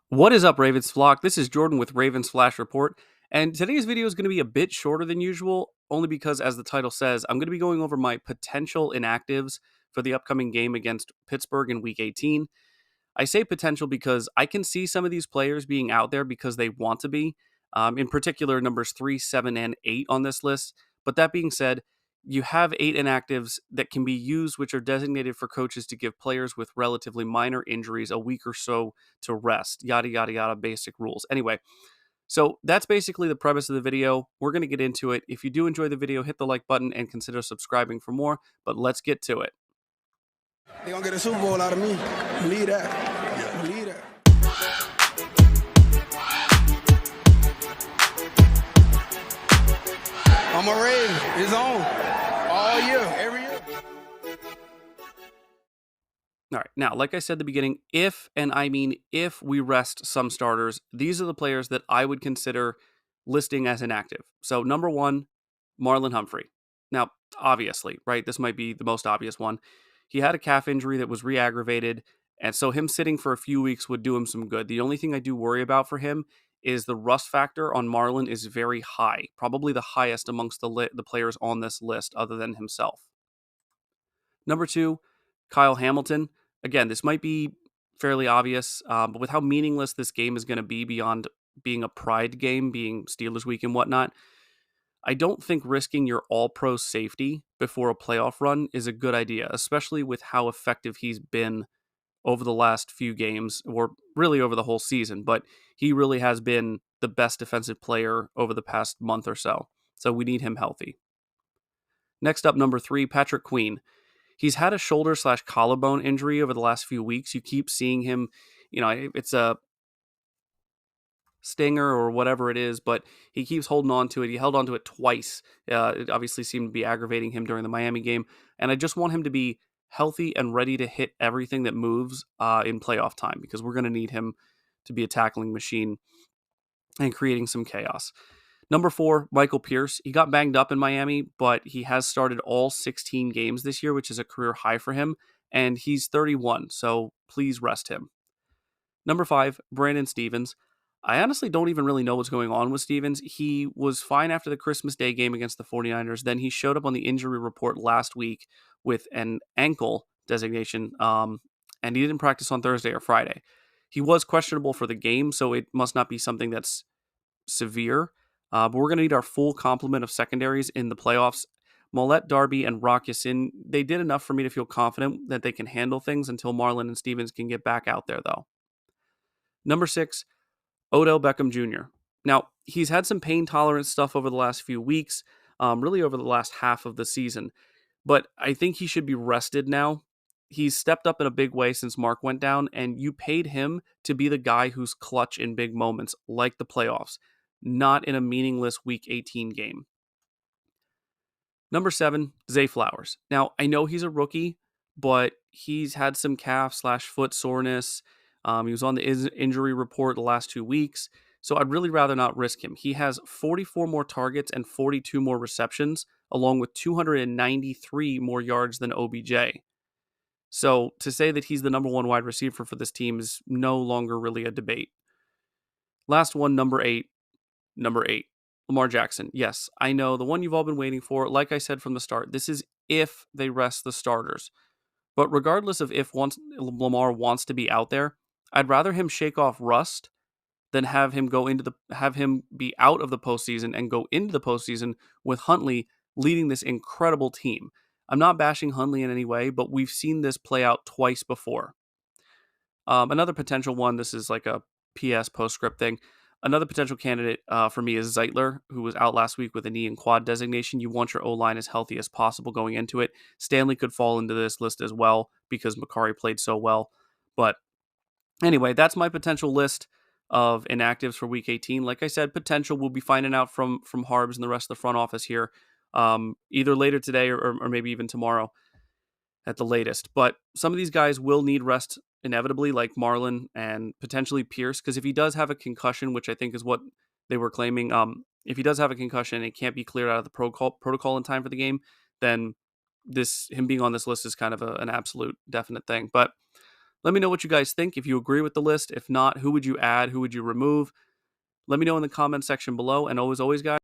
What is up, Ravens flock? This is Jordan with Ravens Flash Report, and today's video is going to be a bit shorter than usual, only because, as the title says, I'm going to be going over my potential inactives for the upcoming game against Pittsburgh in Week 18. I say potential because I can see some of these players being out there because they want to be, in particular, numbers 3, 7, and 8 on this list. But that being said, you have 8 inactives that can be used, which are designated for coaches to give players with relatively minor injuries a week or so to rest. Yada, yada, yada, basic rules. Anyway, so that's basically the premise of the video. We're going to get into it. If you do enjoy the video, hit the like button and consider subscribing for more. But let's get to it. They're going to get a Super Bowl out of me. Believe that. Believe that. I'm a Raven. It's on. All year. Every year. All right. Now, like I said at the beginning, if we rest some starters, these are the players that I would consider listing as inactive. So, number 1, Marlon Humphrey. Now, obviously, right, this might be the most obvious one. He had a calf injury that was re-aggravated, and so him sitting for a few weeks would do him some good. The only thing I do worry about for him is the rust factor on Marlon is very high, probably the highest amongst the players on this list other than himself. Number 2, Kyle Hamilton. Again, this might be fairly obvious, but with how meaningless this game is going to be beyond being a pride game, being Steelers week and whatnot, I don't think risking your all-pro safety before a playoff run is a good idea, especially with how effective he's been over the last few games, or really over the whole season. But he really has been the best defensive player over the past month or so. So we need him healthy. Next up, number 3, Patrick Queen. He's had a shoulder/collarbone injury over the last few weeks. You keep seeing him, it's a stinger or whatever it is, but he keeps holding on to it. He held on to it twice. It obviously seemed to be aggravating him during the Miami game. And I just want him to be healthy and ready to hit everything that moves in playoff time, because we're going to need him to be a tackling machine and creating some chaos. Number 4, Michael Pierce. He got banged up in Miami, but he has started all 16 games this year, which is a career high for him, and he's 31, so please rest him. Number 5, Brandon Stevens. I honestly don't even really know what's going on with Stevens. He was fine after the Christmas Day game against the 49ers. Then he showed up on the injury report last week with an ankle designation, and he didn't practice on Thursday or Friday. He was questionable for the game, so it must not be something that's severe. But we're going to need our full complement of secondaries in the playoffs. Mollett, Darby, and Rock Ya-Sin, they did enough for me to feel confident that they can handle things until Marlon and Stevens can get back out there, though. Number 6, Odell Beckham Jr. Now, he's had some pain tolerance stuff over the last few weeks, really over the last half of the season, but I think he should be rested now. He's stepped up in a big way since Mark went down, and you paid him to be the guy who's clutch in big moments, like the playoffs, not in a meaningless Week 18 game. Number 7, Zay Flowers. Now, I know he's a rookie, but he's had some calf/foot soreness. He was on the injury report the last 2 weeks, so I'd really rather not risk him. He has 44 more targets and 42 more receptions, along with 293 more yards than OBJ. So to say that he's the number 1 wide receiver for this team is no longer really a debate. Last one, number 8. Lamar Jackson. Yes, I know, the one you've all been waiting for. Like I said from the start, this is if they rest the starters. But regardless of if Lamar wants to be out there, I'd rather him shake off rust than have him be out of the postseason and go into the postseason with Huntley leading this incredible team. I'm not bashing Huntley in any way, but we've seen this play out twice before. Another potential one, this is like a PS postscript thing. Another potential candidate for me is Zeitler, who was out last week with a knee and quad designation. You want your O-line as healthy as possible going into it. Stanley could fall into this list as well because Makari played so well. But anyway, that's my potential list of inactives for Week 18. Like I said, potential. We'll be finding out from Harbs and the rest of the front office here, either later today or maybe even tomorrow at the latest. But some of these guys will need rest inevitably, like Marlon and potentially Pierce, because if he does have a concussion, which I think is what they were claiming, if he does have a concussion and it can't be cleared out of the protocol in time for the game, then him being on this list is kind of an absolute definite thing. But Let me know what you guys think. If you agree with the list, if not, who would you add? Who would you remove? Let me know in the comment section below. And always, guys,